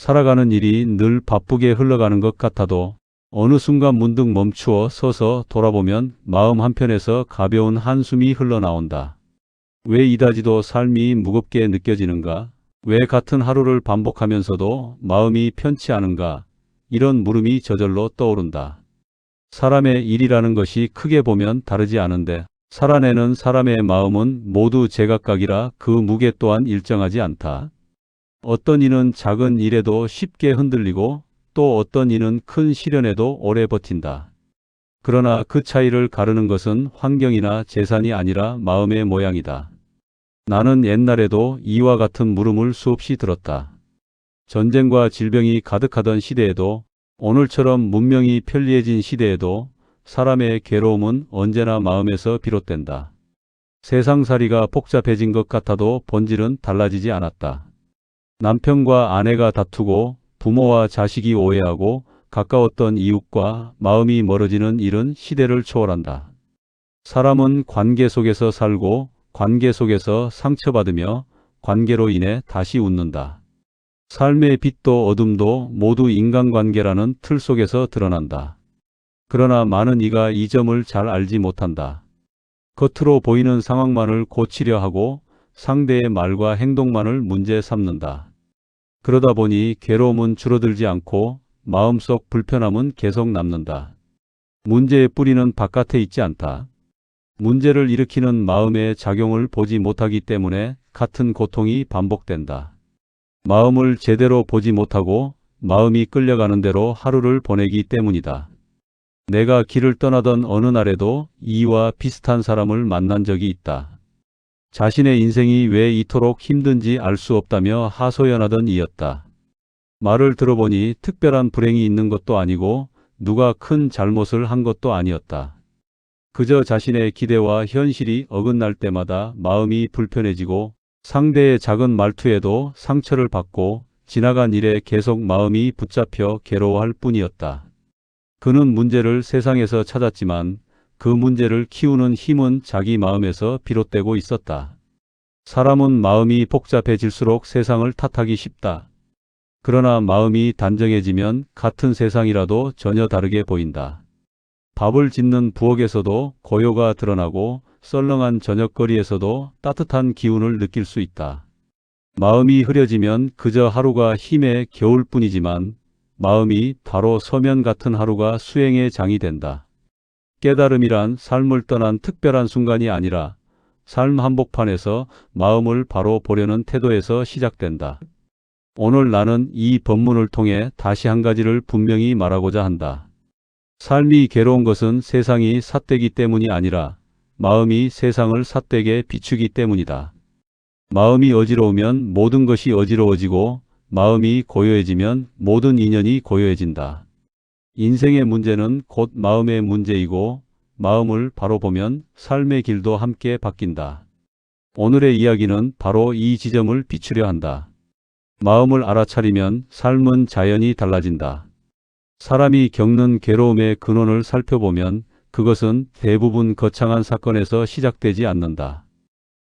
살아가는 일이 늘 바쁘게 흘러가는 것 같아도 어느 순간 문득 멈추어 서서 돌아보면 마음 한편에서 가벼운 한숨이 흘러나온다. 왜 이다지도 삶이 무겁게 느껴지는가? 왜 같은 하루를 반복하면서도 마음이 편치 않은가? 이런 물음이 저절로 떠오른다. 사람의 일이라는 것이 크게 보면 다르지 않은데 살아내는 사람의 마음은 모두 제각각이라 그 무게 또한 일정하지 않다. 어떤 이는 작은 일에도 쉽게 흔들리고 또 어떤 이는 큰 시련에도 오래 버틴다. 그러나 그 차이를 가르는 것은 환경이나 재산이 아니라 마음의 모양이다. 나는 옛날에도 이와 같은 물음을 수없이 들었다. 전쟁과 질병이 가득하던 시대에도 오늘처럼 문명이 편리해진 시대에도 사람의 괴로움은 언제나 마음에서 비롯된다. 세상살이가 복잡해진 것 같아도 본질은 달라지지 않았다. 남편과 아내가 다투고 부모와 자식이 오해하고 가까웠던 이웃과 마음이 멀어지는 일은 시대를 초월한다. 사람은 관계 속에서 살고 관계 속에서 상처받으며 관계로 인해 다시 웃는다. 삶의 빛도 어둠도 모두 인간관계라는 틀 속에서 드러난다. 그러나 많은 이가 이 점을 잘 알지 못한다. 겉으로 보이는 상황만을 고치려 하고 상대의 말과 행동만을 문제 삼는다. 그러다 보니 괴로움은 줄어들지 않고 마음속 불편함은 계속 남는다. 문제의 뿌리는 바깥에 있지 않다. 문제를 일으키는 마음의 작용을 보지 못하기 때문에 같은 고통이 반복된다. 마음을 제대로 보지 못하고 마음이 끌려가는 대로 하루를 보내기 때문이다. 내가 길을 떠나던 어느 날에도 이와 비슷한 사람을 만난 적이 있다. 자신의 인생이 왜 이토록 힘든지 알 수 없다며 하소연하던 이였다. 말을 들어보니 특별한 불행이 있는 것도 아니고 누가 큰 잘못을 한 것도 아니었다. 그저 자신의 기대와 현실이 어긋날 때마다 마음이 불편해지고 상대의 작은 말투에도 상처를 받고 지나간 일에 계속 마음이 붙잡혀 괴로워할 뿐이었다. 그는 문제를 세상에서 찾았지만 그 문제를 키우는 힘은 자기 마음에서 비롯되고 있었다. 사람은 마음이 복잡해질수록 세상을 탓하기 쉽다. 그러나 마음이 단정해지면 같은 세상이라도 전혀 다르게 보인다. 밥을 짓는 부엌에서도 고요가 드러나고 썰렁한 저녁거리에서도 따뜻한 기운을 느낄 수 있다. 마음이 흐려지면 그저 하루가 힘의 겨울뿐이지만 마음이 바로 서면 같은 하루가 수행의 장이 된다. 깨달음이란 삶을 떠난 특별한 순간이 아니라 삶 한복판에서 마음을 바로 보려는 태도에서 시작된다. 오늘 나는 이 법문을 통해 다시 한 가지를 분명히 말하고자 한다. 삶이 괴로운 것은 세상이 삿되기 때문이 아니라 마음이 세상을 삿되게 비추기 때문이다. 마음이 어지러우면 모든 것이 어지러워지고 마음이 고요해지면 모든 인연이 고요해진다. 인생의 문제는 곧 마음의 문제이고 마음을 바로 보면 삶의 길도 함께 바뀐다. 오늘의 이야기는 바로 이 지점을 비추려 한다. 마음을 알아차리면 삶은 자연히 달라진다. 사람이 겪는 괴로움의 근원을 살펴보면 그것은 대부분 거창한 사건에서 시작되지 않는다.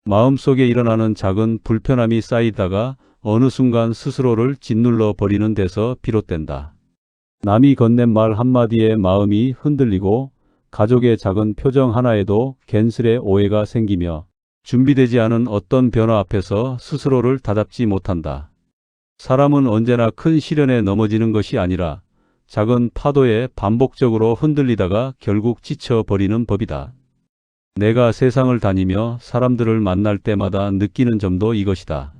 마음속에 일어나는 작은 불편함이 쌓이다가 어느 순간 스스로를 짓눌러 버리는 데서 비롯된다. 남이 건넨 말 한마디에 마음이 흔들리고 가족의 작은 표정 하나에도 괜스레 오해가 생기며 준비되지 않은 어떤 변화 앞에서 스스로를 다잡지 못한다. 사람은 언제나 큰 시련에 넘어지는 것이 아니라 작은 파도에 반복적으로 흔들리다가 결국 지쳐버리는 법이다. 내가 세상을 다니며 사람들을 만날 때마다 느끼는 점도 이것이다.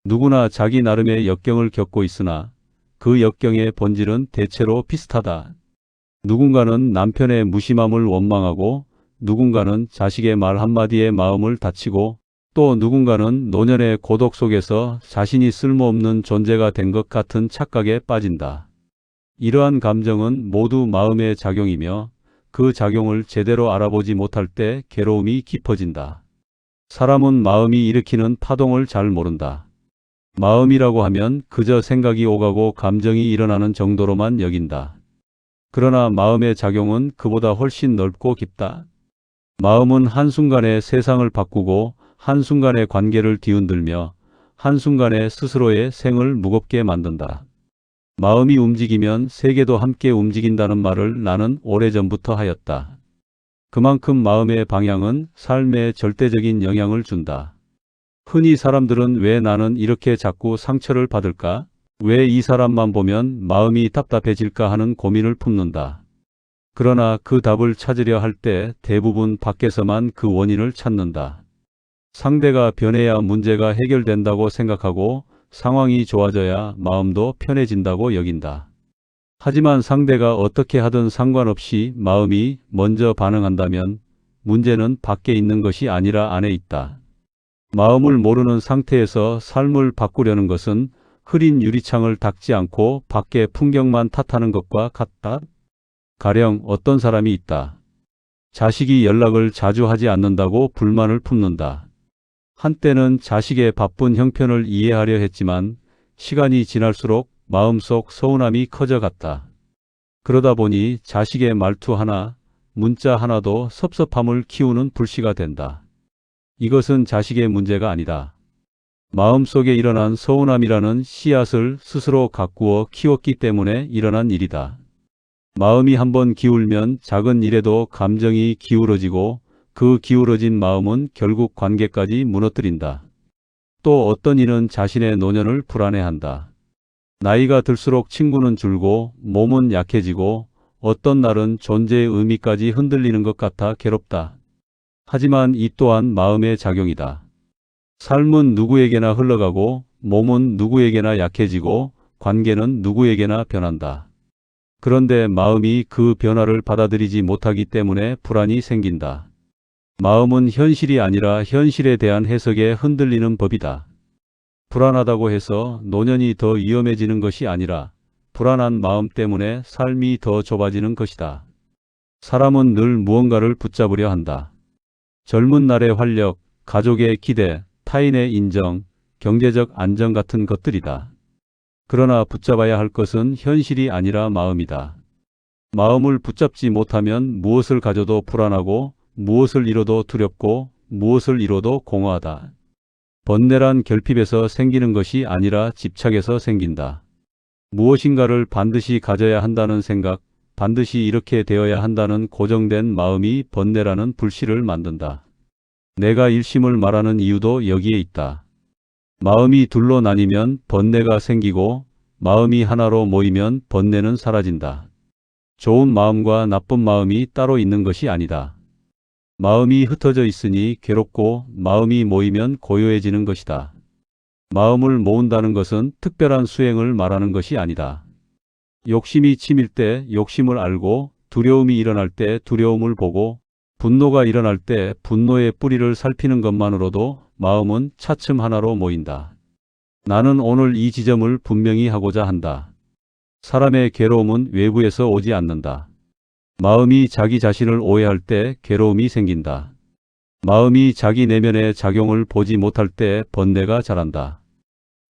누구나 자기 나름의 역경을 겪고 있으나 그 역경의 본질은 대체로 비슷하다. 누군가는 남편의 무심함을 원망하고 누군가는 자식의 말 한마디에 마음을 다치고 또 누군가는 노년의 고독 속에서 자신이 쓸모없는 존재가 된 것 같은 착각에 빠진다. 이러한 감정은 모두 마음의 작용이며 그 작용을 제대로 알아보지 못할 때 괴로움이 깊어진다. 사람은 마음이 일으키는 파동을 잘 모른다. 마음이라고 하면 그저 생각이 오가고 감정이 일어나는 정도로만 여긴다. 그러나 마음의 작용은 그보다 훨씬 넓고 깊다. 마음은 한순간에 세상을 바꾸고 한순간에 관계를 뒤흔들며 한순간에 스스로의 생을 무겁게 만든다. 마음이 움직이면 세계도 함께 움직인다는 말을 나는 오래전부터 하였다. 그만큼 마음의 방향은 삶에 절대적인 영향을 준다. 흔히 사람들은 왜 나는 이렇게 자꾸 상처를 받을까? 왜 이 사람만 보면 마음이 답답해질까 하는 고민을 품는다. 그러나 그 답을 찾으려 할 때 대부분 밖에서만 그 원인을 찾는다. 상대가 변해야 문제가 해결된다고 생각하고 상황이 좋아져야 마음도 편해진다고 여긴다. 하지만 상대가 어떻게 하든 상관없이 마음이 먼저 반응한다면 문제는 밖에 있는 것이 아니라 안에 있다. 마음을 모르는 상태에서 삶을 바꾸려는 것은 흐린 유리창을 닦지 않고 밖의 풍경만 탓하는 것과 같다. 가령 어떤 사람이 있다. 자식이 연락을 자주 하지 않는다고 불만을 품는다. 한때는 자식의 바쁜 형편을 이해하려 했지만 시간이 지날수록 마음속 서운함이 커져갔다. 그러다 보니 자식의 말투 하나, 문자 하나도 섭섭함을 키우는 불씨가 된다. 이것은 자식의 문제가 아니다. 마음속에 일어난 서운함이라는 씨앗을 스스로 가꾸어 키웠기 때문에 일어난 일이다. 마음이 한번 기울면 작은 일에도 감정이 기울어지고 그 기울어진 마음은 결국 관계까지 무너뜨린다. 또 어떤 이는 자신의 노년을 불안해한다. 나이가 들수록 친구는 줄고 몸은 약해지고 어떤 날은 존재의 의미까지 흔들리는 것 같아 괴롭다. 하지만 이 또한 마음의 작용이다. 삶은 누구에게나 흘러가고 몸은 누구에게나 약해지고 관계는 누구에게나 변한다. 그런데 마음이 그 변화를 받아들이지 못하기 때문에 불안이 생긴다. 마음은 현실이 아니라 현실에 대한 해석에 흔들리는 법이다. 불안하다고 해서 노년이 더 위험해지는 것이 아니라 불안한 마음 때문에 삶이 더 좁아지는 것이다. 사람은 늘 무언가를 붙잡으려 한다. 젊은 날의 활력, 가족의 기대, 타인의 인정, 경제적 안정 같은 것들이다. 그러나 붙잡아야 할 것은 현실이 아니라 마음이다. 마음을 붙잡지 못하면 무엇을 가져도 불안하고 무엇을 잃어도 두렵고 무엇을 이뤄도 공허하다. 번뇌란 결핍에서 생기는 것이 아니라 집착에서 생긴다. 무엇인가를 반드시 가져야 한다는 생각, 반드시 이렇게 되어야 한다는 고정된 마음이 번뇌라는 불씨를 만든다. 내가 일심을 말하는 이유도 여기에 있다. 마음이 둘로 나뉘면 번뇌가 생기고 마음이 하나로 모이면 번뇌는 사라진다. 좋은 마음과 나쁜 마음이 따로 있는 것이 아니다. 마음이 흩어져 있으니 괴롭고 마음이 모이면 고요해지는 것이다. 마음을 모은다는 것은 특별한 수행을 말하는 것이 아니다. 욕심이 치밀 때 욕심을 알고 두려움이 일어날 때 두려움을 보고 분노가 일어날 때 분노의 뿌리를 살피는 것만으로도 마음은 차츰 하나로 모인다. 나는 오늘 이 지점을 분명히 하고자 한다. 사람의 괴로움은 외부에서 오지 않는다. 마음이 자기 자신을 오해할 때 괴로움이 생긴다. 마음이 자기 내면의 작용을 보지 못할 때 번뇌가 자란다.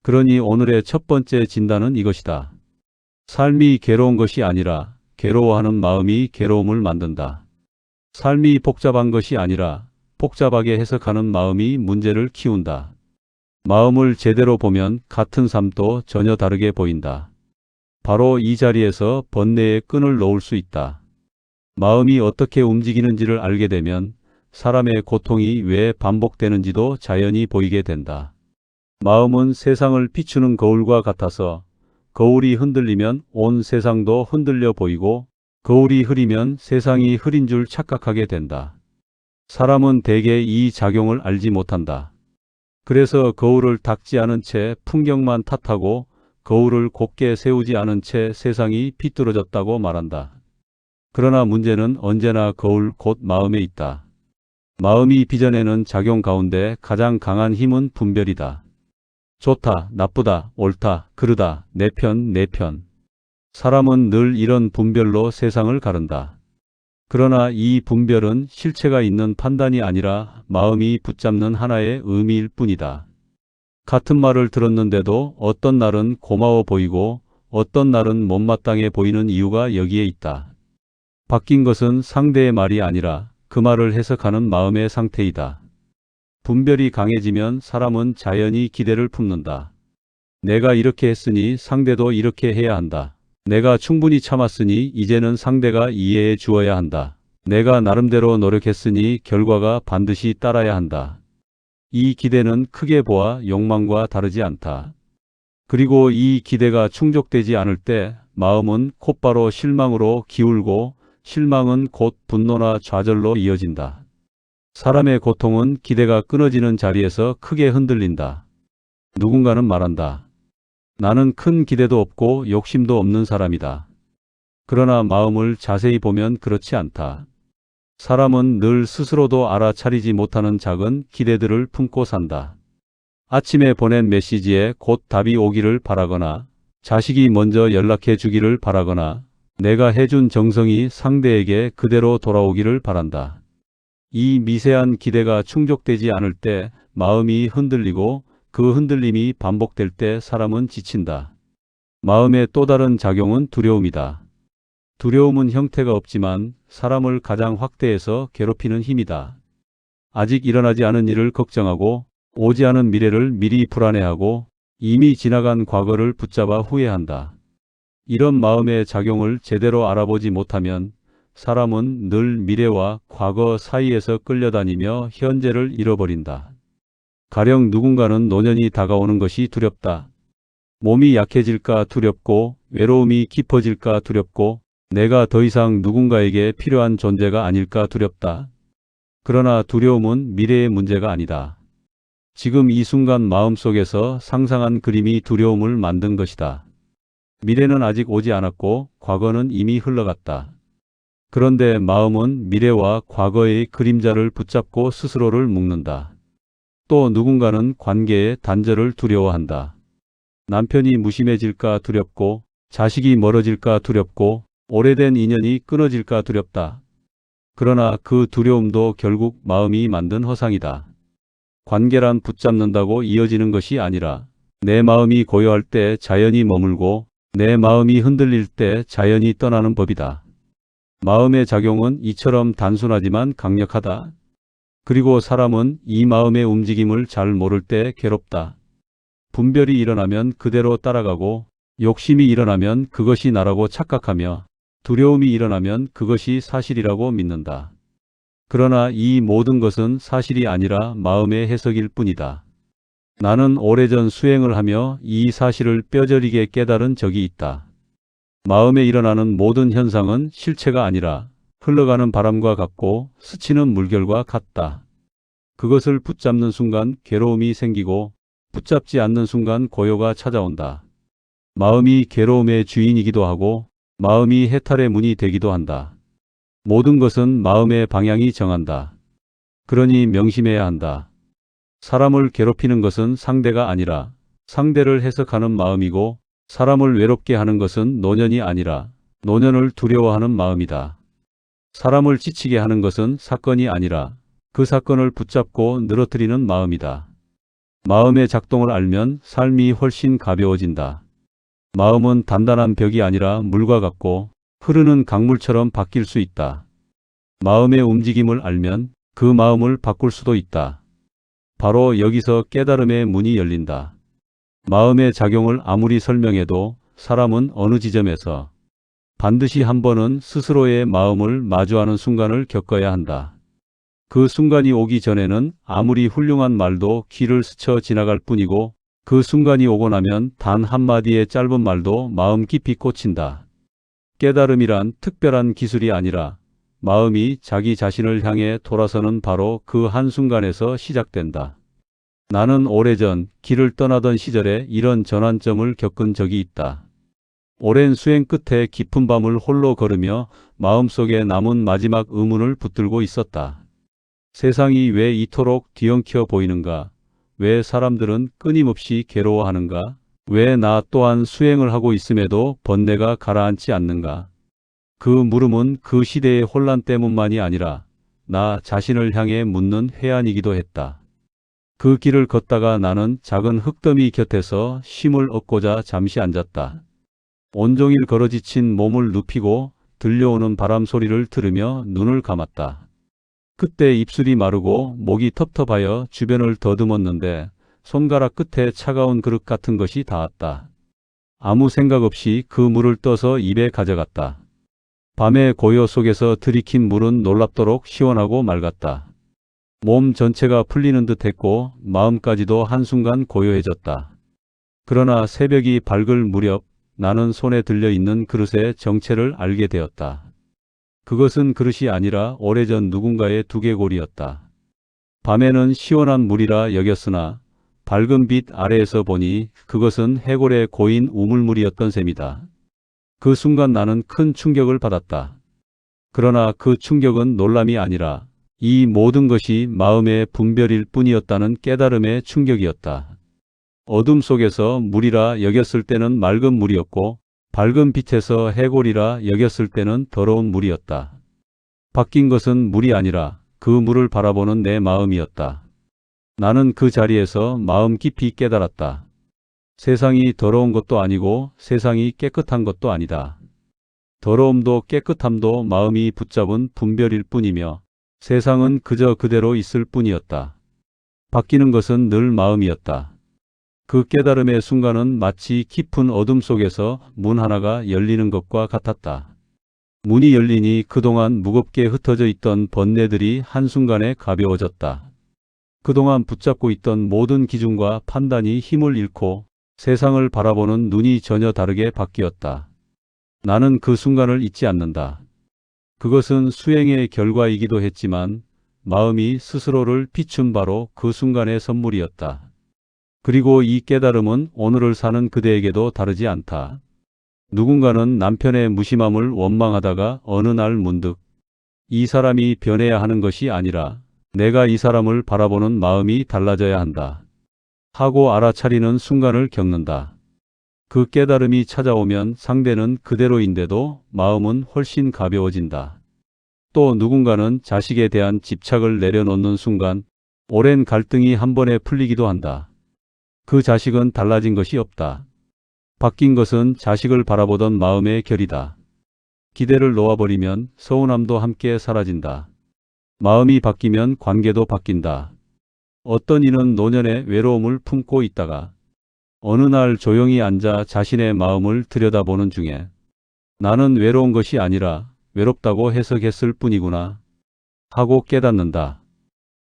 그러니 오늘의 첫 번째 진단은 이것이다. 삶이 괴로운 것이 아니라 괴로워하는 마음이 괴로움을 만든다. 삶이 복잡한 것이 아니라 복잡하게 해석하는 마음이 문제를 키운다. 마음을 제대로 보면 같은 삶도 전혀 다르게 보인다. 바로 이 자리에서 번뇌의 끈을 놓을 수 있다. 마음이 어떻게 움직이는지를 알게 되면 사람의 고통이 왜 반복되는지도 자연히 보이게 된다. 마음은 세상을 비추는 거울과 같아서 거울이 흔들리면 온 세상도 흔들려 보이고 거울이 흐리면 세상이 흐린 줄 착각하게 된다. 사람은 대개 이 작용을 알지 못한다. 그래서 거울을 닦지 않은 채 풍경만 탓하고 거울을 곧게 세우지 않은 채 세상이 비뚤어졌다고 말한다. 그러나 문제는 언제나 거울 곧 마음에 있다. 마음이 빚어내는 작용 가운데 가장 강한 힘은 분별이다. 좋다, 나쁘다, 옳다, 그르다, 내 편, 내 편. 사람은 늘 이런 분별로 세상을 가른다. 그러나 이 분별은 실체가 있는 판단이 아니라 마음이 붙잡는 하나의 의미일 뿐이다. 같은 말을 들었는데도 어떤 날은 고마워 보이고 어떤 날은 못마땅해 보이는 이유가 여기에 있다. 바뀐 것은 상대의 말이 아니라 그 말을 해석하는 마음의 상태이다. 분별이 강해지면 사람은 자연히 기대를 품는다. 내가 이렇게 했으니 상대도 이렇게 해야 한다. 내가 충분히 참았으니 이제는 상대가 이해해 주어야 한다. 내가 나름대로 노력했으니 결과가 반드시 따라야 한다. 이 기대는 크게 보아 욕망과 다르지 않다. 그리고 이 기대가 충족되지 않을 때 마음은 곧바로 실망으로 기울고 실망은 곧 분노나 좌절로 이어진다. 사람의 고통은 기대가 끊어지는 자리에서 크게 흔들린다. 누군가는 말한다. 나는 큰 기대도 없고 욕심도 없는 사람이다. 그러나 마음을 자세히 보면 그렇지 않다. 사람은 늘 스스로도 알아차리지 못하는 작은 기대들을 품고 산다. 아침에 보낸 메시지에 곧 답이 오기를 바라거나, 자식이 먼저 연락해 주기를 바라거나, 내가 해준 정성이 상대에게 그대로 돌아오기를 바란다. 이 미세한 기대가 충족되지 않을 때 마음이 흔들리고 그 흔들림이 반복될 때 사람은 지친다. 마음의 또 다른 작용은 두려움이다. 두려움은 형태가 없지만 사람을 가장 확대해서 괴롭히는 힘이다. 아직 일어나지 않은 일을 걱정하고 오지 않은 미래를 미리 불안해하고 이미 지나간 과거를 붙잡아 후회한다. 이런 마음의 작용을 제대로 알아보지 못하면 사람은 늘 미래와 과거 사이에서 끌려다니며 현재를 잃어버린다. 가령 누군가는 노년이 다가오는 것이 두렵다. 몸이 약해질까 두렵고 외로움이 깊어질까 두렵고 내가 더 이상 누군가에게 필요한 존재가 아닐까 두렵다. 그러나 두려움은 미래의 문제가 아니다. 지금 이 순간 마음속에서 상상한 그림이 두려움을 만든 것이다. 미래는 아직 오지 않았고 과거는 이미 흘러갔다. 그런데 마음은 미래와 과거의 그림자를 붙잡고 스스로를 묶는다. 또 누군가는 관계의 단절을 두려워한다. 남편이 무심해질까 두렵고 자식이 멀어질까 두렵고 오래된 인연이 끊어질까 두렵다. 그러나 그 두려움도 결국 마음이 만든 허상이다. 관계란 붙잡는다고 이어지는 것이 아니라 내 마음이 고요할 때 자연히 머물고 내 마음이 흔들릴 때 자연히 떠나는 법이다. 마음의 작용은 이처럼 단순하지만 강력하다. 그리고 사람은 이 마음의 움직임을 잘 모를 때 괴롭다. 분별이 일어나면 그대로 따라가고 욕심이 일어나면 그것이 나라고 착각하며 두려움이 일어나면 그것이 사실이라고 믿는다. 그러나 이 모든 것은 사실이 아니라 마음의 해석일 뿐이다. 나는 오래전 수행을 하며 이 사실을 뼈저리게 깨달은 적이 있다. 마음에 일어나는 모든 현상은 실체가 아니라 흘러가는 바람과 같고 스치는 물결과 같다. 그것을 붙잡는 순간 괴로움이 생기고 붙잡지 않는 순간 고요가 찾아온다. 마음이 괴로움의 주인이기도 하고 마음이 해탈의 문이 되기도 한다. 모든 것은 마음의 방향이 정한다. 그러니 명심해야 한다. 사람을 괴롭히는 것은 상대가 아니라 상대를 해석하는 마음이고 사람을 외롭게 하는 것은 노년이 아니라 노년을 두려워하는 마음이다. 사람을 지치게 하는 것은 사건이 아니라 그 사건을 붙잡고 늘어뜨리는 마음이다. 마음의 작동을 알면 삶이 훨씬 가벼워진다. 마음은 단단한 벽이 아니라 물과 같고 흐르는 강물처럼 바뀔 수 있다. 마음의 움직임을 알면 그 마음을 바꿀 수도 있다. 바로 여기서 깨달음의 문이 열린다. 마음의 작용을 아무리 설명해도 사람은 어느 지점에서 반드시 한 번은 스스로의 마음을 마주하는 순간을 겪어야 한다. 그 순간이 오기 전에는 아무리 훌륭한 말도 귀를 스쳐 지나갈 뿐이고 그 순간이 오고 나면 단 한마디의 짧은 말도 마음 깊이 꽂힌다. 깨달음이란 특별한 기술이 아니라 마음이 자기 자신을 향해 돌아서는 바로 그 한순간에서 시작된다. 나는 오래전 길을 떠나던 시절에 이런 전환점을 겪은 적이 있다. 오랜 수행 끝에 깊은 밤을 홀로 걸으며 마음속에 남은 마지막 의문을 붙들고 있었다. 세상이 왜 이토록 뒤엉켜 보이는가? 왜 사람들은 끊임없이 괴로워하는가? 왜 나 또한 수행을 하고 있음에도 번뇌가 가라앉지 않는가? 그 물음은 그 시대의 혼란 때문만이 아니라 나 자신을 향해 묻는 회한이기도 했다. 그 길을 걷다가 나는 작은 흙더미 곁에서 쉼을 얻고자 잠시 앉았다. 온종일 걸어 지친 몸을 눕히고 들려오는 바람 소리를 들으며 눈을 감았다. 그때 입술이 마르고 목이 텁텁하여 주변을 더듬었는데 손가락 끝에 차가운 그릇 같은 것이 닿았다. 아무 생각 없이 그 물을 떠서 입에 가져갔다. 밤의 고요 속에서 들이킨 물은 놀랍도록 시원하고 맑았다. 몸 전체가 풀리는 듯 했고 마음까지도 한순간 고요해졌다. 그러나 새벽이 밝을 무렵 나는 손에 들려있는 그릇의 정체를 알게 되었다. 그것은 그릇이 아니라 오래전 누군가의 두개골이었다. 밤에는 시원한 물이라 여겼으나 밝은 빛 아래에서 보니 그것은 해골에 고인 우물물이었던 셈이다. 그 순간 나는 큰 충격을 받았다. 그러나 그 충격은 놀람이 아니라 이 모든 것이 마음의 분별일 뿐이었다는 깨달음의 충격이었다. 어둠 속에서 물이라 여겼을 때는 맑은 물이었고 밝은 빛에서 해골이라 여겼을 때는 더러운 물이었다. 바뀐 것은 물이 아니라 그 물을 바라보는 내 마음이었다. 나는 그 자리에서 마음 깊이 깨달았다. 세상이 더러운 것도 아니고 세상이 깨끗한 것도 아니다. 더러움도 깨끗함도 마음이 붙잡은 분별일 뿐이며 세상은 그저 그대로 있을 뿐이었다. 바뀌는 것은 늘 마음이었다. 그 깨달음의 순간은 마치 깊은 어둠 속에서 문 하나가 열리는 것과 같았다. 문이 열리니 그동안 무겁게 흩어져 있던 번뇌들이 한순간에 가벼워졌다. 그동안 붙잡고 있던 모든 기준과 판단이 힘을 잃고 세상을 바라보는 눈이 전혀 다르게 바뀌었다. 나는 그 순간을 잊지 않는다. 그것은 수행의 결과이기도 했지만 마음이 스스로를 비춘 바로 그 순간의 선물이었다. 그리고 이 깨달음은 오늘을 사는 그대에게도 다르지 않다. 누군가는 남편의 무심함을 원망하다가 어느 날 문득 이 사람이 변해야 하는 것이 아니라 내가 이 사람을 바라보는 마음이 달라져야 한다 하고 알아차리는 순간을 겪는다. 그 깨달음이 찾아오면 상대는 그대로인데도 마음은 훨씬 가벼워진다. 또 누군가는 자식에 대한 집착을 내려놓는 순간 오랜 갈등이 한 번에 풀리기도 한다. 그 자식은 달라진 것이 없다. 바뀐 것은 자식을 바라보던 마음의 결이다. 기대를 놓아버리면 서운함도 함께 사라진다. 마음이 바뀌면 관계도 바뀐다. 어떤 이는 노년의 외로움을 품고 있다가 어느 날 조용히 앉아 자신의 마음을 들여다보는 중에 나는 외로운 것이 아니라 외롭다고 해석했을 뿐이구나 하고 깨닫는다.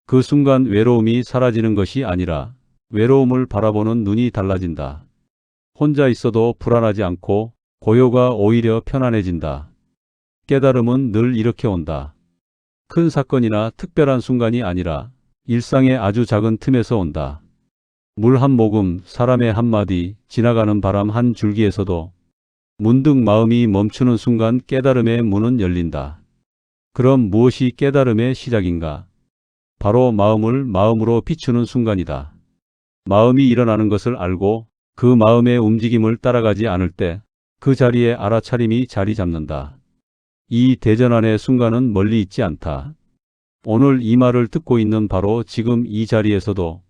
그 순간 외로움이 사라지는 것이 아니라 외로움을 바라보는 눈이 달라진다. 혼자 있어도 불안하지 않고 고요가 오히려 편안해진다. 깨달음은 늘 이렇게 온다. 큰 사건이나 특별한 순간이 아니라 일상의 아주 작은 틈에서 온다. 물 한 모금, 사람의 한마디, 지나가는 바람 한 줄기에서도 문득 마음이 멈추는 순간 깨달음의 문은 열린다. 그럼 무엇이 깨달음의 시작인가? 바로 마음을 마음으로 비추는 순간이다. 마음이 일어나는 것을 알고 그 마음의 움직임을 따라가지 않을 때 그 자리에 알아차림이 자리 잡는다. 이 대전환의 순간은 멀리 있지 않다. 오늘 이 말을 듣고 있는 바로 지금 이 자리에서도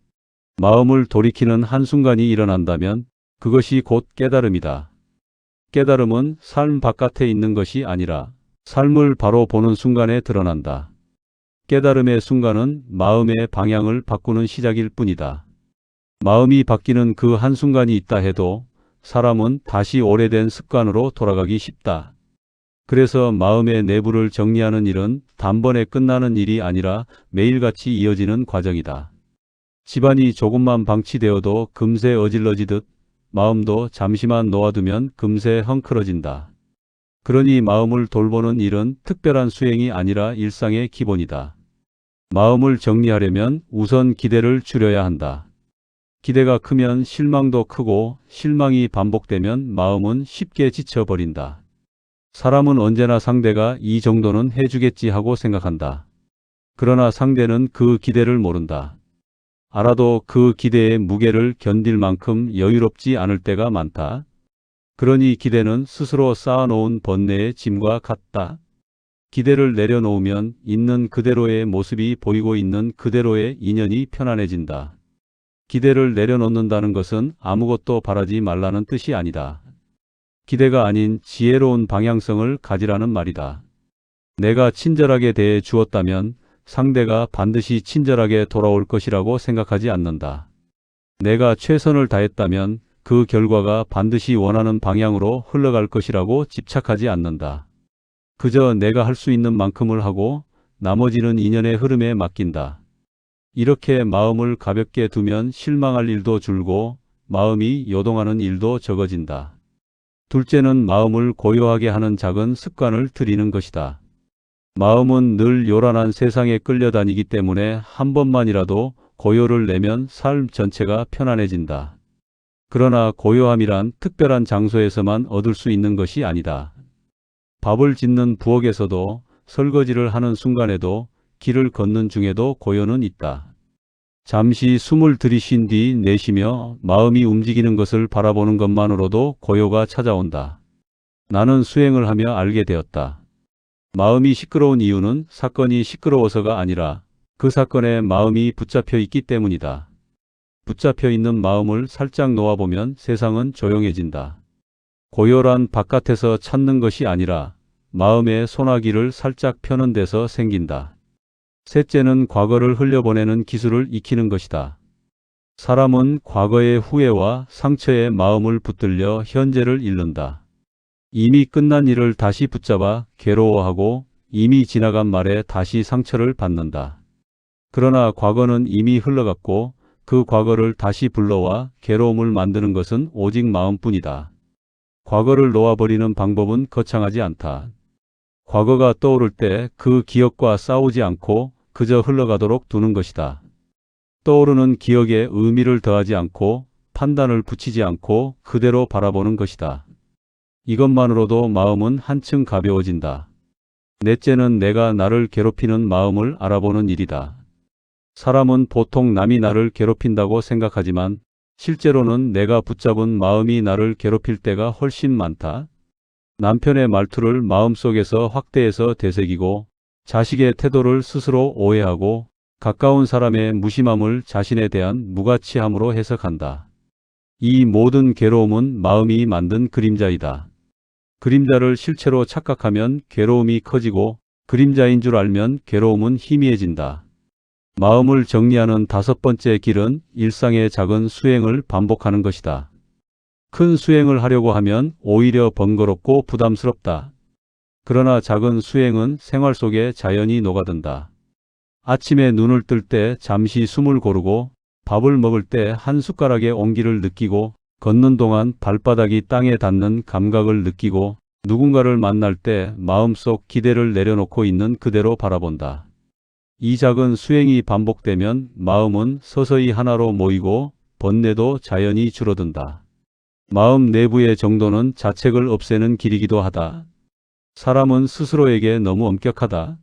마음을 돌이키는 한순간이 일어난다면 그것이 곧 깨달음이다. 깨달음은 삶 바깥에 있는 것이 아니라 삶을 바로 보는 순간에 드러난다. 깨달음의 순간은 마음의 방향을 바꾸는 시작일 뿐이다. 마음이 바뀌는 그 한순간이 있다 해도 사람은 다시 오래된 습관으로 돌아가기 쉽다. 그래서 마음의 내부를 정리하는 일은 단번에 끝나는 일이 아니라 매일같이 이어지는 과정이다. 집안이 조금만 방치되어도 금세 어질러지듯 마음도 잠시만 놓아두면 금세 헝클어진다. 그러니 마음을 돌보는 일은 특별한 수행이 아니라 일상의 기본이다. 마음을 정리하려면 우선 기대를 줄여야 한다. 기대가 크면 실망도 크고 실망이 반복되면 마음은 쉽게 지쳐버린다. 사람은 언제나 상대가 이 정도는 해주겠지 하고 생각한다. 그러나 상대는 그 기대를 모른다. 알아도 그 기대의 무게를 견딜 만큼 여유롭지 않을 때가 많다. 그러니 기대는 스스로 쌓아놓은 번뇌의 짐과 같다. 기대를 내려놓으면 있는 그대로의 모습이 보이고 있는 그대로의 인연이 편안해진다. 기대를 내려놓는다는 것은 아무것도 바라지 말라는 뜻이 아니다. 기대가 아닌 지혜로운 방향성을 가지라는 말이다. 내가 친절하게 대해 주었다면 상대가 반드시 친절하게 돌아올 것이라고 생각하지 않는다. 내가 최선을 다했다면 그 결과가 반드시 원하는 방향으로 흘러갈 것이라고 집착하지 않는다. 그저 내가 할 수 있는 만큼을 하고 나머지는 인연의 흐름에 맡긴다. 이렇게 마음을 가볍게 두면 실망할 일도 줄고 마음이 요동하는 일도 적어진다. 둘째는 마음을 고요하게 하는 작은 습관을 들이는 것이다. 마음은 늘 요란한 세상에 끌려다니기 때문에 한 번만이라도 고요를 내면 삶 전체가 편안해진다. 그러나 고요함이란 특별한 장소에서만 얻을 수 있는 것이 아니다. 밥을 짓는 부엌에서도, 설거지를 하는 순간에도, 길을 걷는 중에도 고요는 있다. 잠시 숨을 들이쉰 뒤 내쉬며 마음이 움직이는 것을 바라보는 것만으로도 고요가 찾아온다. 나는 수행을 하며 알게 되었다. 마음이 시끄러운 이유는 사건이 시끄러워서가 아니라 그 사건에 마음이 붙잡혀 있기 때문이다. 붙잡혀 있는 마음을 살짝 놓아보면 세상은 조용해진다. 고요란 바깥에서 찾는 것이 아니라 마음의 소나기를 살짝 펴는 데서 생긴다. 셋째는 과거를 흘려보내는 기술을 익히는 것이다. 사람은 과거의 후회와 상처에 마음을 붙들려 현재를 잃는다. 이미 끝난 일을 다시 붙잡아 괴로워하고 이미 지나간 말에 다시 상처를 받는다. 그러나 과거는 이미 흘러갔고 그 과거를 다시 불러와 괴로움을 만드는 것은 오직 마음뿐이다. 과거를 놓아버리는 방법은 거창하지 않다. 과거가 떠오를 때 그 기억과 싸우지 않고 그저 흘러가도록 두는 것이다. 떠오르는 기억에 의미를 더하지 않고 판단을 붙이지 않고 그대로 바라보는 것이다. 이것만으로도 마음은 한층 가벼워진다. 넷째는 내가 나를 괴롭히는 마음을 알아보는 일이다. 사람은 보통 남이 나를 괴롭힌다고 생각하지만 실제로는 내가 붙잡은 마음이 나를 괴롭힐 때가 훨씬 많다. 남편의 말투를 마음속에서 확대해서 되새기고 자식의 태도를 스스로 오해하고 가까운 사람의 무심함을 자신에 대한 무가치함으로 해석한다. 이 모든 괴로움은 마음이 만든 그림자이다. 그림자를 실체로 착각하면 괴로움이 커지고 그림자인 줄 알면 괴로움은 희미해진다. 마음을 정리하는 다섯 번째 길은 일상의 작은 수행을 반복하는 것이다. 큰 수행을 하려고 하면 오히려 번거롭고 부담스럽다. 그러나 작은 수행은 생활 속에 자연히 녹아든다. 아침에 눈을 뜰 때 잠시 숨을 고르고 밥을 먹을 때 한 숟가락의 온기를 느끼고 걷는 동안 발바닥이 땅에 닿는 감각을 느끼고 누군가를 만날 때 마음속 기대를 내려놓고 있는 그대로 바라본다. 이 작은 수행이 반복되면 마음은 서서히 하나로 모이고 번뇌도 자연히 줄어든다. 마음 내부의 정도는 자책을 없애는 길이기도 하다. 사람은 스스로에게 너무 엄격하다.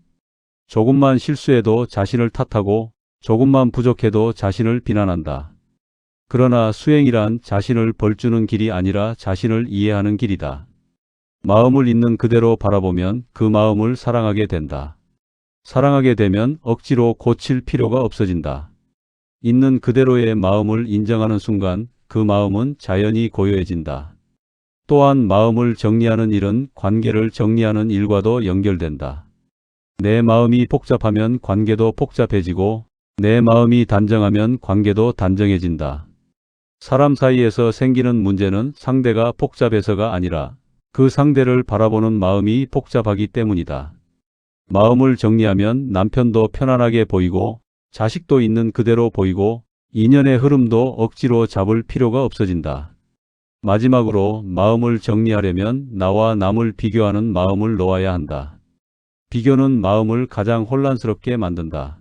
조금만 실수해도 자신을 탓하고 조금만 부족해도 자신을 비난한다. 그러나 수행이란 자신을 벌주는 길이 아니라 자신을 이해하는 길이다. 마음을 있는 그대로 바라보면 그 마음을 사랑하게 된다. 사랑하게 되면 억지로 고칠 필요가 없어진다. 있는 그대로의 마음을 인정하는 순간 그 마음은 자연히 고요해진다. 또한 마음을 정리하는 일은 관계를 정리하는 일과도 연결된다. 내 마음이 복잡하면 관계도 복잡해지고 내 마음이 단정하면 관계도 단정해진다. 사람 사이에서 생기는 문제는 상대가 복잡해서가 아니라 그 상대를 바라보는 마음이 복잡하기 때문이다. 마음을 정리하면 남편도 편안하게 보이고 자식도 있는 그대로 보이고 인연의 흐름도 억지로 잡을 필요가 없어진다. 마지막으로 마음을 정리하려면 나와 남을 비교하는 마음을 놓아야 한다. 비교는 마음을 가장 혼란스럽게 만든다.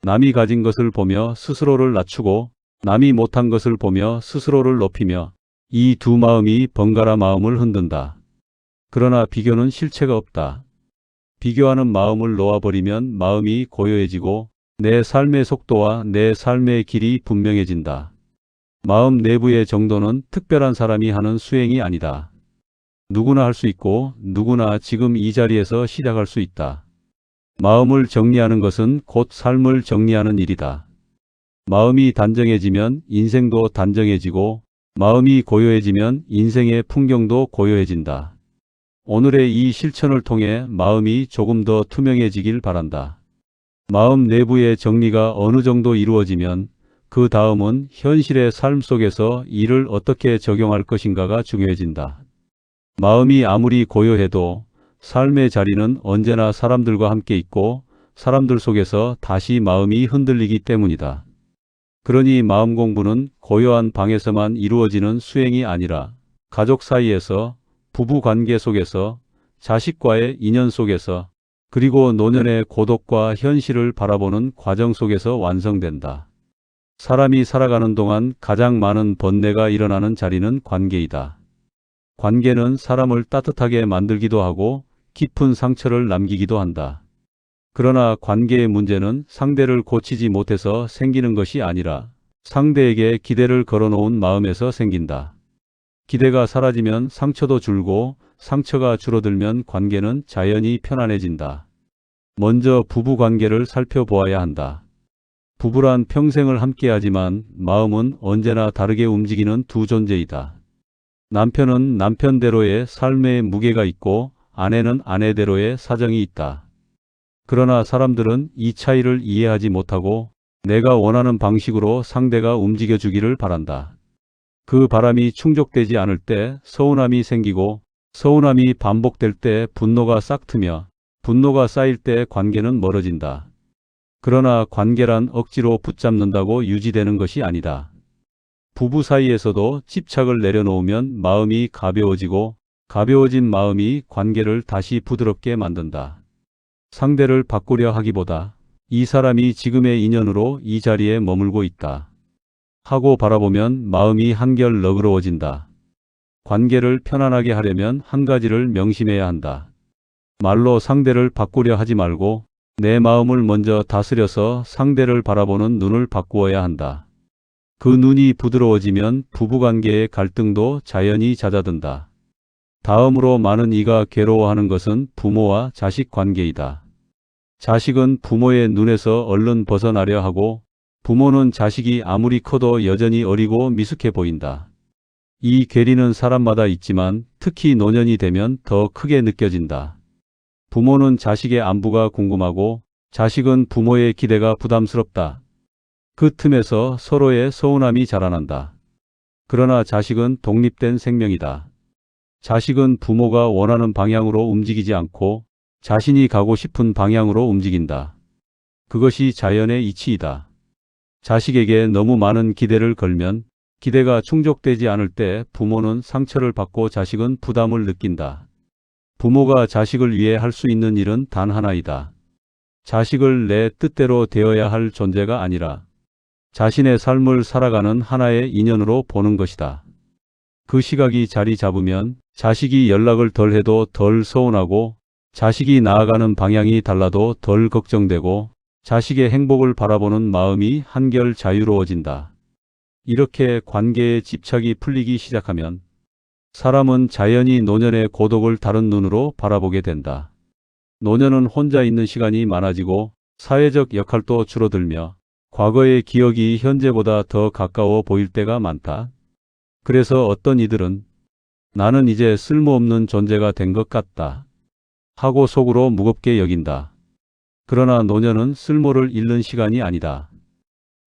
남이 가진 것을 보며 스스로를 낮추고 남이 못한 것을 보며 스스로를 높이며 이 두 마음이 번갈아 마음을 흔든다. 그러나 비교는 실체가 없다. 비교하는 마음을 놓아버리면 마음이 고요해지고 내 삶의 속도와 내 삶의 길이 분명해진다. 마음 내부의 정도는 특별한 사람이 하는 수행이 아니다. 누구나 할 수 있고 누구나 지금 이 자리에서 시작할 수 있다. 마음을 정리하는 것은 곧 삶을 정리하는 일이다. 마음이 단정해지면 인생도 단정해지고 마음이 고요해지면 인생의 풍경도 고요해진다. 오늘의 이 실천을 통해 마음이 조금 더 투명해지길 바란다. 마음 내부의 정리가 어느 정도 이루어지면 그 다음은 현실의 삶 속에서 이를 어떻게 적용할 것인가가 중요해진다. 마음이 아무리 고요해도 삶의 자리는 언제나 사람들과 함께 있고 사람들 속에서 다시 마음이 흔들리기 때문이다. 그러니 마음 공부는 고요한 방에서만 이루어지는 수행이 아니라 가족 사이에서, 부부 관계 속에서, 자식과의 인연 속에서, 그리고 노년의 고독과 현실을 바라보는 과정 속에서 완성된다. 사람이 살아가는 동안 가장 많은 번뇌가 일어나는 자리는 관계이다. 관계는 사람을 따뜻하게 만들기도 하고 깊은 상처를 남기기도 한다. 그러나 관계의 문제는 상대를 고치지 못해서 생기는 것이 아니라 상대에게 기대를 걸어놓은 마음에서 생긴다. 기대가 사라지면 상처도 줄고 상처가 줄어들면 관계는 자연히 편안해진다. 먼저 부부 관계를 살펴보아야 한다. 부부란 평생을 함께하지만 마음은 언제나 다르게 움직이는 두 존재이다. 남편은 남편대로의 삶의 무게가 있고 아내는 아내대로의 사정이 있다. 그러나 사람들은 이 차이를 이해하지 못하고 내가 원하는 방식으로 상대가 움직여주기를 바란다. 그 바람이 충족되지 않을 때 서운함이 생기고 서운함이 반복될 때 분노가 싹트며 분노가 쌓일 때 관계는 멀어진다. 그러나 관계란 억지로 붙잡는다고 유지되는 것이 아니다. 부부 사이에서도 집착을 내려놓으면 마음이 가벼워지고 가벼워진 마음이 관계를 다시 부드럽게 만든다. 상대를 바꾸려 하기보다 이 사람이 지금의 인연으로 이 자리에 머물고 있다 하고 바라보면 마음이 한결 너그러워진다. 관계를 편안하게 하려면 한 가지를 명심해야 한다. 말로 상대를 바꾸려 하지 말고 내 마음을 먼저 다스려서 상대를 바라보는 눈을 바꾸어야 한다. 그 눈이 부드러워지면 부부관계의 갈등도 자연히 잦아든다. 다음으로 많은 이가 괴로워하는 것은 부모와 자식 관계이다. 자식은 부모의 눈에서 얼른 벗어나려 하고 부모는 자식이 아무리 커도 여전히 어리고 미숙해 보인다. 이 괴리는 사람마다 있지만 특히 노년이 되면 더 크게 느껴진다. 부모는 자식의 안부가 궁금하고 자식은 부모의 기대가 부담스럽다. 그 틈에서 서로의 서운함이 자라난다. 그러나 자식은 독립된 생명이다. 자식은 부모가 원하는 방향으로 움직이지 않고 자신이 가고 싶은 방향으로 움직인다. 그것이 자연의 이치이다. 자식에게 너무 많은 기대를 걸면 기대가 충족되지 않을 때 부모는 상처를 받고 자식은 부담을 느낀다. 부모가 자식을 위해 할 수 있는 일은 단 하나이다. 자식을 내 뜻대로 되어야 할 존재가 아니라 자신의 삶을 살아가는 하나의 인연으로 보는 것이다. 그 시각이 자리 잡으면 자식이 연락을 덜 해도 덜 서운하고 자식이 나아가는 방향이 달라도 덜 걱정되고 자식의 행복을 바라보는 마음이 한결 자유로워진다. 이렇게 관계의 집착이 풀리기 시작하면 사람은 자연히 노년의 고독을 다른 눈으로 바라보게 된다. 노년은 혼자 있는 시간이 많아지고 사회적 역할도 줄어들며 과거의 기억이 현재보다 더 가까워 보일 때가 많다. 그래서 어떤 이들은 나는 이제 쓸모없는 존재가 된 것 같다 하고 속으로 무겁게 여긴다. 그러나 노년은 쓸모를 잃는 시간이 아니다.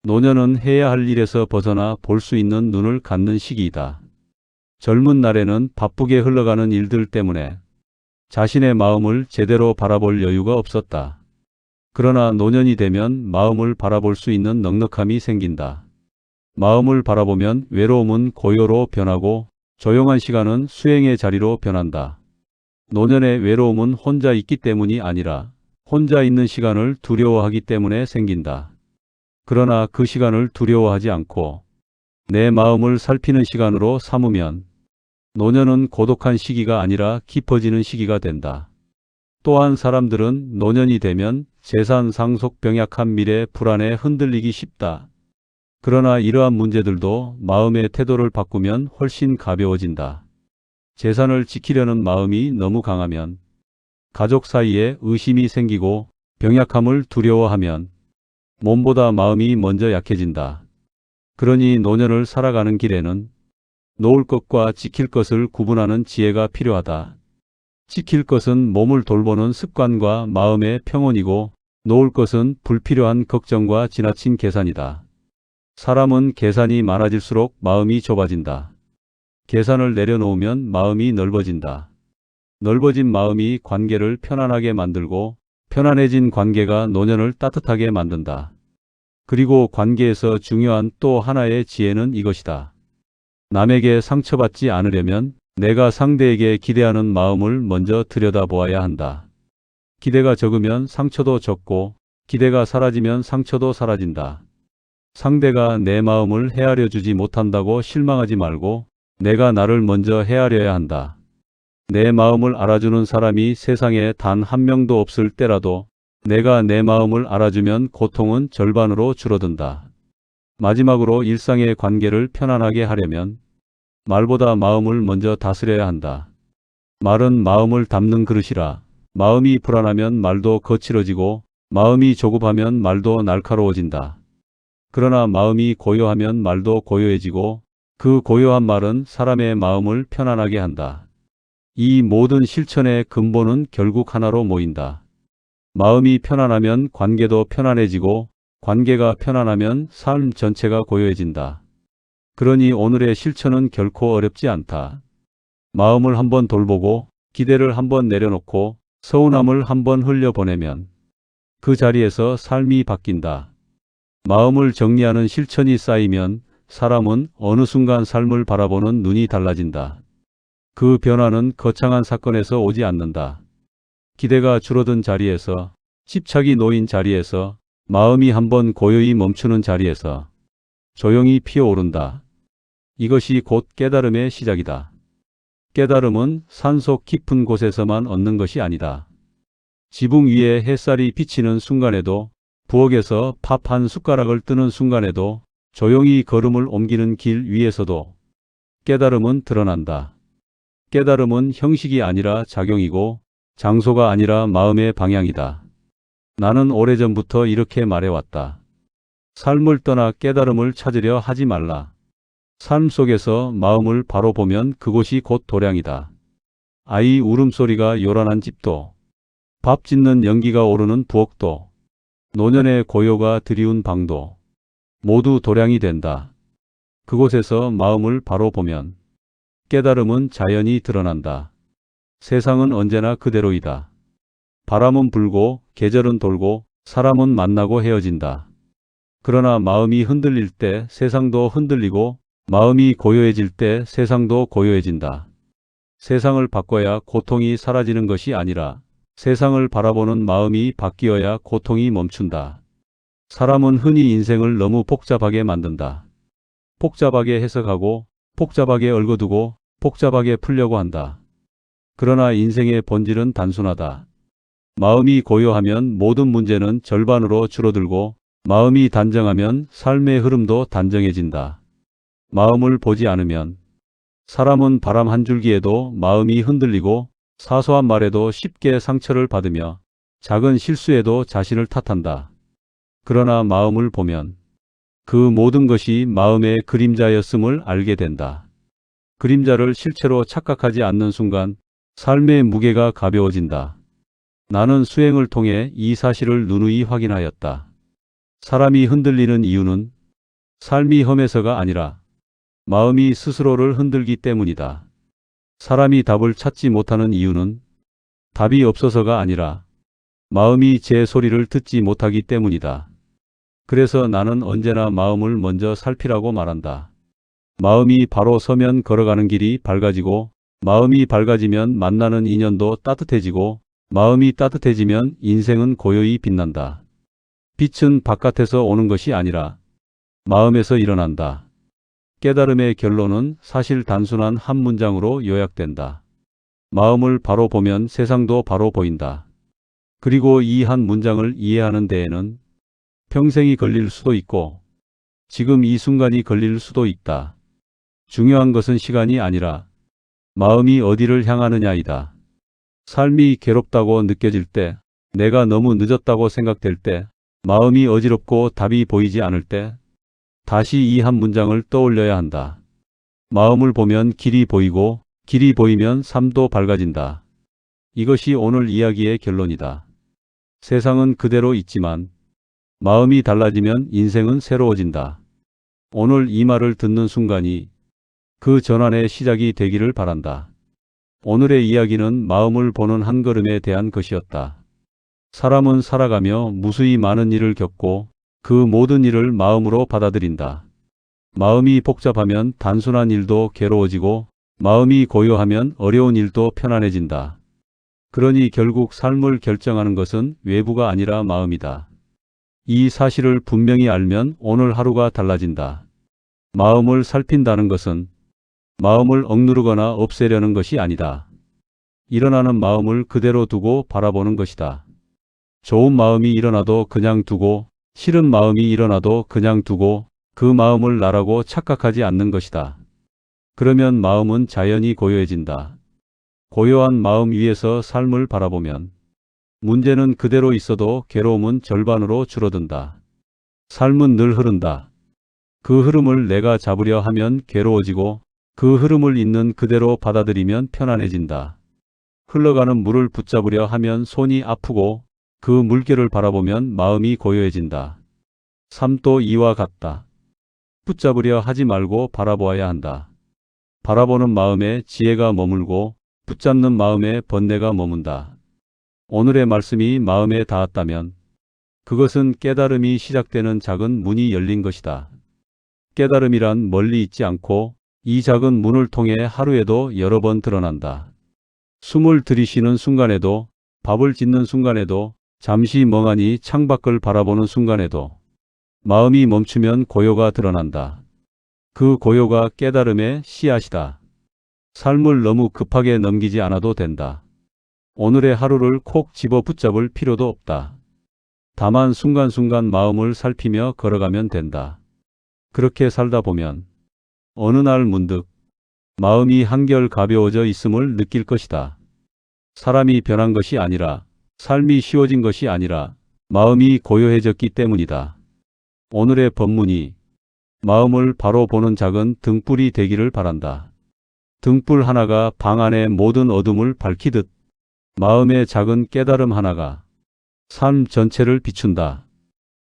노년은 해야 할 일에서 벗어나 볼 수 있는 눈을 갖는 시기이다. 젊은 날에는 바쁘게 흘러가는 일들 때문에 자신의 마음을 제대로 바라볼 여유가 없었다. 그러나 노년이 되면 마음을 바라볼 수 있는 넉넉함이 생긴다. 마음을 바라보면 외로움은 고요로 변하고 조용한 시간은 수행의 자리로 변한다. 노년의 외로움은 혼자 있기 때문이 아니라 혼자 있는 시간을 두려워하기 때문에 생긴다. 그러나 그 시간을 두려워하지 않고 내 마음을 살피는 시간으로 삼으면 노년은 고독한 시기가 아니라 깊어지는 시기가 된다. 또한 사람들은 노년이 되면 재산 상속 병약한 미래 불안에 흔들리기 쉽다. 그러나 이러한 문제들도 마음의 태도를 바꾸면 훨씬 가벼워진다. 재산을 지키려는 마음이 너무 강하면 가족 사이에 의심이 생기고 병약함을 두려워하면 몸보다 마음이 먼저 약해진다. 그러니 노년을 살아가는 길에는 놓을 것과 지킬 것을 구분하는 지혜가 필요하다. 지킬 것은 몸을 돌보는 습관과 마음의 평온이고 놓을 것은 불필요한 걱정과 지나친 계산이다. 사람은 계산이 많아질수록 마음이 좁아진다. 계산을 내려놓으면 마음이 넓어진다. 넓어진 마음이 관계를 편안하게 만들고 편안해진 관계가 노년을 따뜻하게 만든다. 그리고 관계에서 중요한 또 하나의 지혜는 이것이다. 남에게 상처받지 않으려면 내가 상대에게 기대하는 마음을 먼저 들여다보아야 한다. 기대가 적으면 상처도 적고 기대가 사라지면 상처도 사라진다. 상대가 내 마음을 헤아려 주지 못한다고 실망하지 말고 내가 나를 먼저 헤아려야 한다. 내 마음을 알아주는 사람이 세상에 단 한 명도 없을 때라도 내가 내 마음을 알아주면 고통은 절반으로 줄어든다. 마지막으로 일상의 관계를 편안하게 하려면 말보다 마음을 먼저 다스려야 한다. 말은 마음을 담는 그릇이라. 마음이 불안하면 말도 거칠어지고 마음이 조급하면 말도 날카로워진다. 그러나 마음이 고요하면 말도 고요해지고 그 고요한 말은 사람의 마음을 편안하게 한다. 이 모든 실천의 근본은 결국 하나로 모인다. 마음이 편안하면 관계도 편안해지고 관계가 편안하면 삶 전체가 고요해진다. 그러니 오늘의 실천은 결코 어렵지 않다. 마음을 한번 돌보고 기대를 한번 내려놓고 서운함을 한번 흘려보내면 그 자리에서 삶이 바뀐다. 마음을 정리하는 실천이 쌓이면 사람은 어느 순간 삶을 바라보는 눈이 달라진다. 그 변화는 거창한 사건에서 오지 않는다. 기대가 줄어든 자리에서, 집착이 놓인 자리에서, 마음이 한번 고요히 멈추는 자리에서 조용히 피어오른다. 이것이 곧 깨달음의 시작이다. 깨달음은 산속 깊은 곳에서만 얻는 것이 아니다. 지붕 위에 햇살이 비치는 순간에도, 부엌에서 밥 한 숟가락을 뜨는 순간에도, 조용히 걸음을 옮기는 길 위에서도 깨달음은 드러난다. 깨달음은 형식이 아니라 작용이고 장소가 아니라 마음의 방향이다. 나는 오래전부터 이렇게 말해왔다. 삶을 떠나 깨달음을 찾으려 하지 말라. 삶 속에서 마음을 바로 보면 그곳이 곧 도량이다. 아이 울음소리가 요란한 집도, 밥 짓는 연기가 오르는 부엌도, 노년의 고요가 드리운 방도 모두 도량이 된다. 그곳에서 마음을 바로 보면 깨달음은 자연히 드러난다. 세상은 언제나 그대로이다. 바람은 불고 계절은 돌고 사람은 만나고 헤어진다. 그러나 마음이 흔들릴 때 세상도 흔들리고 마음이 고요해질 때 세상도 고요해진다. 세상을 바꿔야 고통이 사라지는 것이 아니라 세상을 바라보는 마음이 바뀌어야 고통이 멈춘다. 사람은 흔히 인생을 너무 복잡하게 만든다. 복잡하게 해석하고 복잡하게 얽어두고 복잡하게 풀려고 한다. 그러나 인생의 본질은 단순하다. 마음이 고요하면 모든 문제는 절반으로 줄어들고 마음이 단정하면 삶의 흐름도 단정해진다. 마음을 보지 않으면 사람은 바람 한 줄기에도 마음이 흔들리고 사소한 말에도 쉽게 상처를 받으며 작은 실수에도 자신을 탓한다. 그러나 마음을 보면 그 모든 것이 마음의 그림자였음을 알게 된다. 그림자를 실체로 착각하지 않는 순간 삶의 무게가 가벼워진다. 나는 수행을 통해 이 사실을 누누이 확인하였다. 사람이 흔들리는 이유는 삶이 험해서가 아니라 마음이 스스로를 흔들기 때문이다. 사람이 답을 찾지 못하는 이유는 답이 없어서가 아니라 마음이 제 소리를 듣지 못하기 때문이다. 그래서 나는 언제나 마음을 먼저 살피라고 말한다. 마음이 바로 서면 걸어가는 길이 밝아지고 마음이 밝아지면 만나는 인연도 따뜻해지고 마음이 따뜻해지면 인생은 고요히 빛난다. 빛은 바깥에서 오는 것이 아니라 마음에서 일어난다. 깨달음의 결론은 사실 단순한 한 문장으로 요약된다. 마음을 바로 보면 세상도 바로 보인다. 그리고 이 한 문장을 이해하는 데에는 평생이 걸릴 수도 있고 지금 이 순간이 걸릴 수도 있다. 중요한 것은 시간이 아니라 마음이 어디를 향하느냐이다. 삶이 괴롭다고 느껴질 때, 내가 너무 늦었다고 생각될 때, 마음이 어지럽고 답이 보이지 않을 때 다시 이 한 문장을 떠올려야 한다. 마음을 보면 길이 보이고 길이 보이면 삶도 밝아진다. 이것이 오늘 이야기의 결론이다. 세상은 그대로 있지만 마음이 달라지면 인생은 새로워진다. 오늘 이 말을 듣는 순간이 그 전환의 시작이 되기를 바란다. 오늘의 이야기는 마음을 보는 한 걸음에 대한 것이었다. 사람은 살아가며 무수히 많은 일을 겪고 그 모든 일을 마음으로 받아들인다. 마음이 복잡하면 단순한 일도 괴로워지고 마음이 고요하면 어려운 일도 편안해진다. 그러니 결국 삶을 결정하는 것은 외부가 아니라 마음이다. 이 사실을 분명히 알면 오늘 하루가 달라진다. 마음을 살핀다는 것은 마음을 억누르거나 없애려는 것이 아니다. 일어나는 마음을 그대로 두고 바라보는 것이다. 좋은 마음이 일어나도 그냥 두고 싫은 마음이 일어나도 그냥 두고 그 마음을 나라고 착각하지 않는 것이다. 그러면 마음은 자연히 고요해진다. 고요한 마음 위에서 삶을 바라보면 문제는 그대로 있어도 괴로움은 절반으로 줄어든다. 삶은 늘 흐른다. 그 흐름을 내가 잡으려 하면 괴로워지고 그 흐름을 있는 그대로 받아들이면 편안해진다. 흘러가는 물을 붙잡으려 하면 손이 아프고 그 물결을 바라보면 마음이 고요해진다. 삶도 이와 같다. 붙잡으려 하지 말고 바라보아야 한다. 바라보는 마음에 지혜가 머물고 붙잡는 마음에 번뇌가 머문다. 오늘의 말씀이 마음에 닿았다면 그것은 깨달음이 시작되는 작은 문이 열린 것이다. 깨달음이란 멀리 있지 않고 이 작은 문을 통해 하루에도 여러 번 드러난다. 숨을 들이쉬는 순간에도, 밥을 짓는 순간에도, 잠시 멍하니 창밖을 바라보는 순간에도 마음이 멈추면 고요가 드러난다. 그 고요가 깨달음의 씨앗이다. 삶을 너무 급하게 넘기지 않아도 된다. 오늘의 하루를 콕 집어 붙잡을 필요도 없다. 다만 순간순간 마음을 살피며 걸어가면 된다. 그렇게 살다 보면 어느 날 문득 마음이 한결 가벼워져 있음을 느낄 것이다. 사람이 변한 것이 아니라, 삶이 쉬워진 것이 아니라 마음이 고요해졌기 때문이다. 오늘의 법문이 마음을 바로 보는 작은 등불이 되기를 바란다. 등불 하나가 방 안의 모든 어둠을 밝히듯 마음의 작은 깨달음 하나가 삶 전체를 비춘다.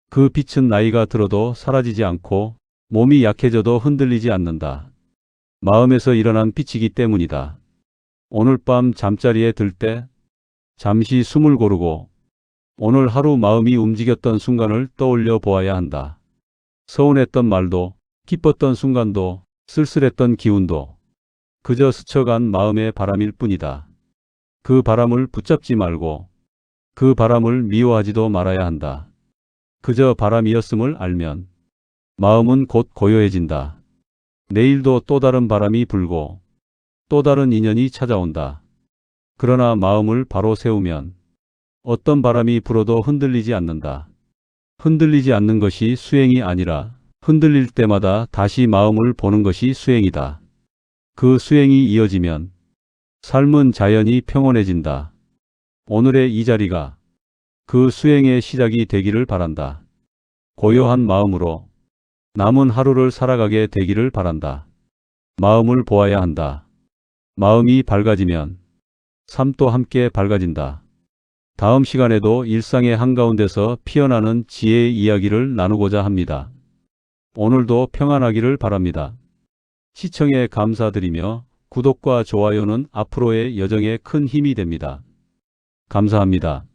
그 빛은 나이가 들어도 사라지지 않고 몸이 약해져도 흔들리지 않는다. 마음에서 일어난 빛이기 때문이다. 오늘 밤 잠자리에 들 때 잠시 숨을 고르고 오늘 하루 마음이 움직였던 순간을 떠올려 보아야 한다. 서운했던 말도, 기뻤던 순간도, 쓸쓸했던 기운도 그저 스쳐간 마음의 바람일 뿐이다. 그 바람을 붙잡지 말고 그 바람을 미워하지도 말아야 한다. 그저 바람이었음을 알면 마음은 곧 고요해진다. 내일도 또 다른 바람이 불고 또 다른 인연이 찾아온다. 그러나 마음을 바로 세우면 어떤 바람이 불어도 흔들리지 않는다. 흔들리지 않는 것이 수행이 아니라 흔들릴 때마다 다시 마음을 보는 것이 수행이다. 그 수행이 이어지면 삶은 자연히 평온해진다. 오늘의 이 자리가 그 수행의 시작이 되기를 바란다. 고요한 마음으로 남은 하루를 살아가게 되기를 바란다. 마음을 보아야 한다. 마음이 밝아지면 삶도 함께 밝아진다. 다음 시간에도 일상의 한가운데서 피어나는 지혜의 이야기를 나누고자 합니다. 오늘도 평안하기를 바랍니다. 시청에 감사드리며 구독과 좋아요는 앞으로의 여정에 큰 힘이 됩니다. 감사합니다.